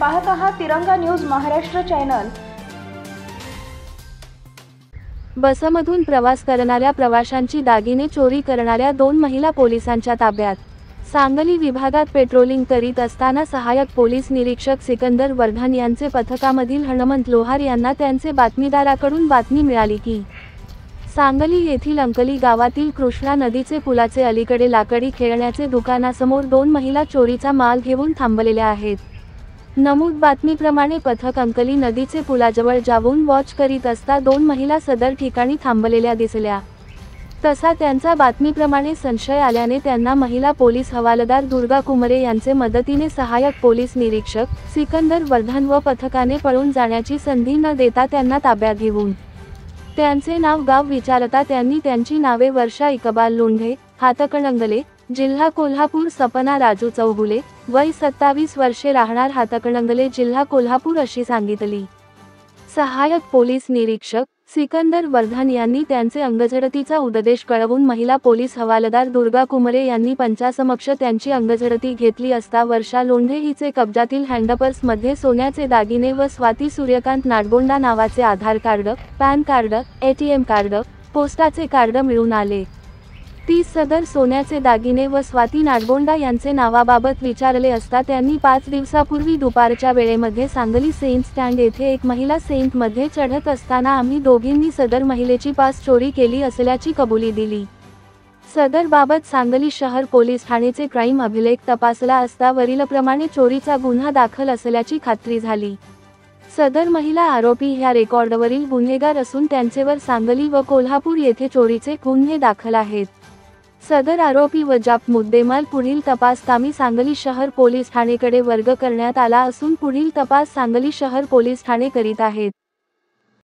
पाहत आहात तिरंगा न्यूज महाराष्ट्र चॅनल। बसमधून प्रवास करणाऱ्या प्रवाशांची दागिने चोरी करणाऱ्या 2 महिला पोलिसांच्या ताब्यात। सांगली विभागात पेट्रोलिंग करीत असताना सहाय्यक पोलीस निरीक्षक सिकंदर वर्धन यांचे पथकामधील हनुमंत लोहार यांना त्यांचे बातमीदाराकडून बातमी मिळाली की सांगली येथील अंकली गावातील कृष्णा नदीचे पुलाचे अलीकडे लाकडी खेळण्याचे दुकानासमोर 2 महिला चोरीचा माल घेऊन थांबलेल्या आहेत। नमूद बातमीप्रमाणे पथक अंकली नदीचे पुलाजवळ जाऊन वॉच करीत असता 2 महिला सदर ठिकाणी थांबलेल्या दिसल्या। तसा त्यांचा बातमीप्रमाणे संशय आल्याने त्यांना महिला पोलीस हवालदार दुर्गा कुमरे यांचे मदतीने सहाय्यक पोलीस निरीक्षक सिकंदर वर्धन व पथकाने पळून जाण्याची संधी न देता त्यांना ताब्यात घेऊन त्यांचे नाव गाव विचारता त्यांनी त्यांची नावे वर्षा इकबाल लोंढे, हातकणंगले, जिल्हा कोल्हापूर, सपना राजू चौगुले, वय 27 वर्षे, राहणार हातकणंगले, जिल्हा कोल्हापूर अशी सांगितली। सहाय्यक पोलीस निरीक्षक सिकंदर वर्धन यांनी त्यांचे अंगझडतीचा उद्देश कळवून महिला पोलीस हवालदार दुर्गा कुमरे यांनी पंचासमक्ष त्यांची अंगझडती घेतली असता वर्षा लोंढे हिचे कब्जातील हँडपर्स मध्ये सोन्याचे दागिने व स्वाती सूर्यकांत नाडगोंडा नावाचे Aadhaar card, PAN card, ATM card, पोस्टाचे कार्ड मिळून आले। 30 सदर सोन्याचे दागिने व स्वाती नाडगोंडा यांचे नावाबाबत विचारले असता त्यांनी 5 दिवसापूर्वी दुपारच्या वेळेमध्ये सांगली सेंट स्टँड येथे एक महिला सेंट मध्ये चढत असताना आम्ही दोघींनी सदर महिलेची पास चोरी केली असल्याची कबुली दिली। सदर बाबत सांगली शहर पोलीस ठाणेचे क्राईम अभिलेख तपासला असता वरीलप्रमाणे चोरीचा गुन्हा दाखल असल्याची खात्री झाली। सदर महिला आरोपी ह्या रेकॉर्डवरील गुन्हेगार असून त्यांचेवर सांगली व कोल्हापूर येथे चोरीचे गुन्हे दाखल आहेत। सदर आरोपी व जाप मुद्देमाल पुढील तपास कामी सांगली शहर पोलीस ठाणेकडे वर्ग करण्यात आला असून पुढील तपास सांगली शहर पोलीस ठाणे करीत आहेत।